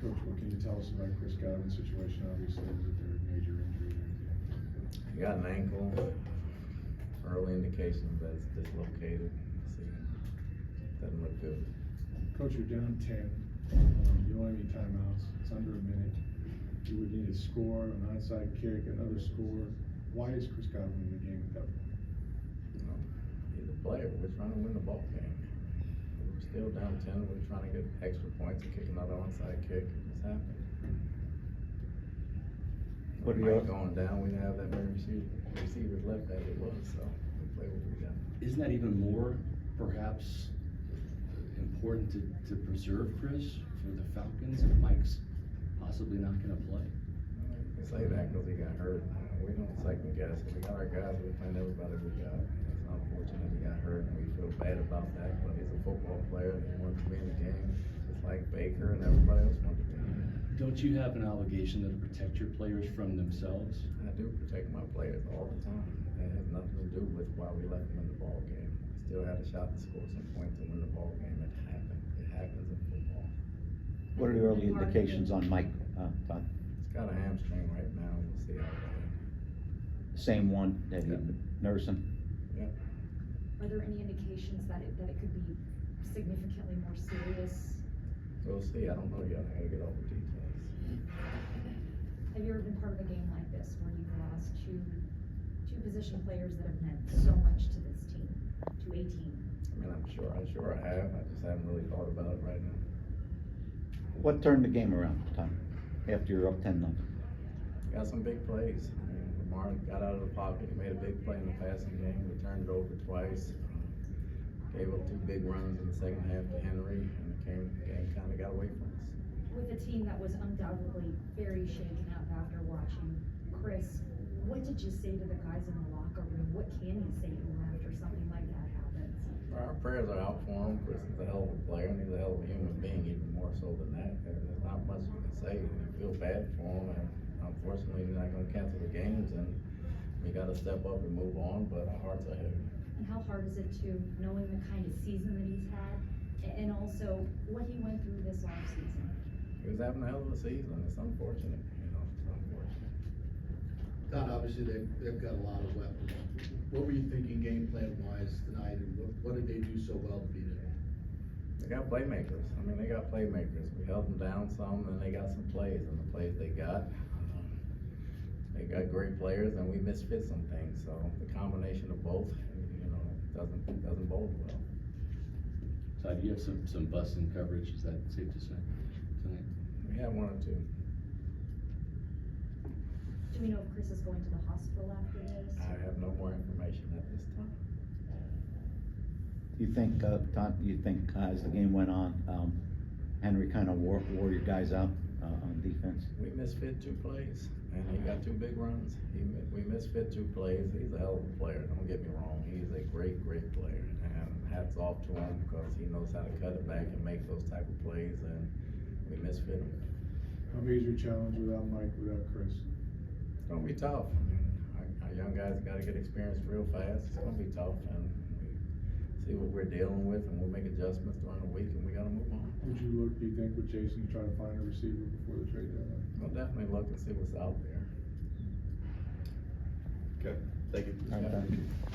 Coach, what can you tell us about Chris Godwin's situation? Obviously, is there a major injury or anything? He got an ankle, early indications that it's dislocated. See, doesn't look good. Coach, you're down 10. You don't have any timeouts. It's under a minute. You would need a score, an onside kick, another score. Why is Chris Godwin in the game at that point? You know, he's a player. We're trying to win the ball game. We're still down 10. We're trying to get extra points and kick another onside kick. It's happened. What are Mike your- going down, we didn't have that many receivers left as it was, so we play what we got. Isn't that even more, perhaps, important to preserve Chris for the Falcons if Mike's possibly not gonna play? We say that because he got hurt. We don't second guess. We got our guys, we're playing everybody we got. It's unfortunate he got hurt and we feel bad about that, but he's a football player and he wants to be in the game, just like Baker and everybody else wants to be in the game. Don't you have an obligation to protect your players from themselves? I do protect my players all the time. It has nothing to do with why we let them in the ball game. We still had a shot to score some points and win the ball game. It happened. It happens in football. What are the early indications on Mike, Todd? He's got a hamstring right now. We'll see how it goes. Same one that you've been nursing? Yeah. Are there any indications that it could be significantly more serious? We'll see. I don't know yet. I gotta get all the details. Have you ever been part of a game like this where you've lost two position players that have meant so much to this team, to a team? I mean, I'm sure I have. I just haven't really thought about it right now. What turned the game around, Todd, after you're up 10-0? Got some big plays. I mean, Lamar got out of the pocket. He made a big play in the passing game. We turned it over twice. Gave up 2 big runs in the second half to Henry, and the game kind of got away from us. With a team that was undoubtedly very shaken up after watching Chris, what did you say to the guys in the locker room? What can you say to them after something like that happens? Our prayers are out for him. Chris is a hell of a player, and he's a hell of a human being, even more so than that. There's not much you can say. We feel bad for him, and unfortunately, we're not going to cancel the games, and we got to step up and move on, but our hearts are heavy. And how hard is it to, knowing the kind of season that he's had, and also what he went through this offseason? He was having a hell of a season. It's unfortunate, it's unfortunate. Todd, obviously they've got a lot of weapons. What were you thinking game plan wise tonight, and what did they do so well to beat it? They got playmakers. I mean, they got playmakers. We held them down some, and they got some plays, and the plays they got great players, and we misfit some things. So the combination of both, doesn't bode well. Todd, do you have some busting coverage, is that safe to say, tonight? We have 1 or 2. Do we know if Chris is going to the hospital after this? I have no more information at this time. Do you think, Todd, as the game went on, Henry kind of wore your guys out on defense? We misfit 2 plays, and he got 2 big runs. We misfit 2 plays. He's a hell of a player, don't get me wrong. He's a great player, and hats off to him because he knows how to cut it back and make those type of plays, and we misfit him. How big is your challenge without Mike, without Chris? It's gonna be tough. I mean, our young guys got to get experience real fast. It's gonna be tough, and we see what we're dealing with, and we'll make adjustments during the week, and we got to move on. Would you look, do you think, with Jason to try to find a receiver before the trade deadline? We'll definitely look and see what's out there. Okay, thank you. All right, thank you.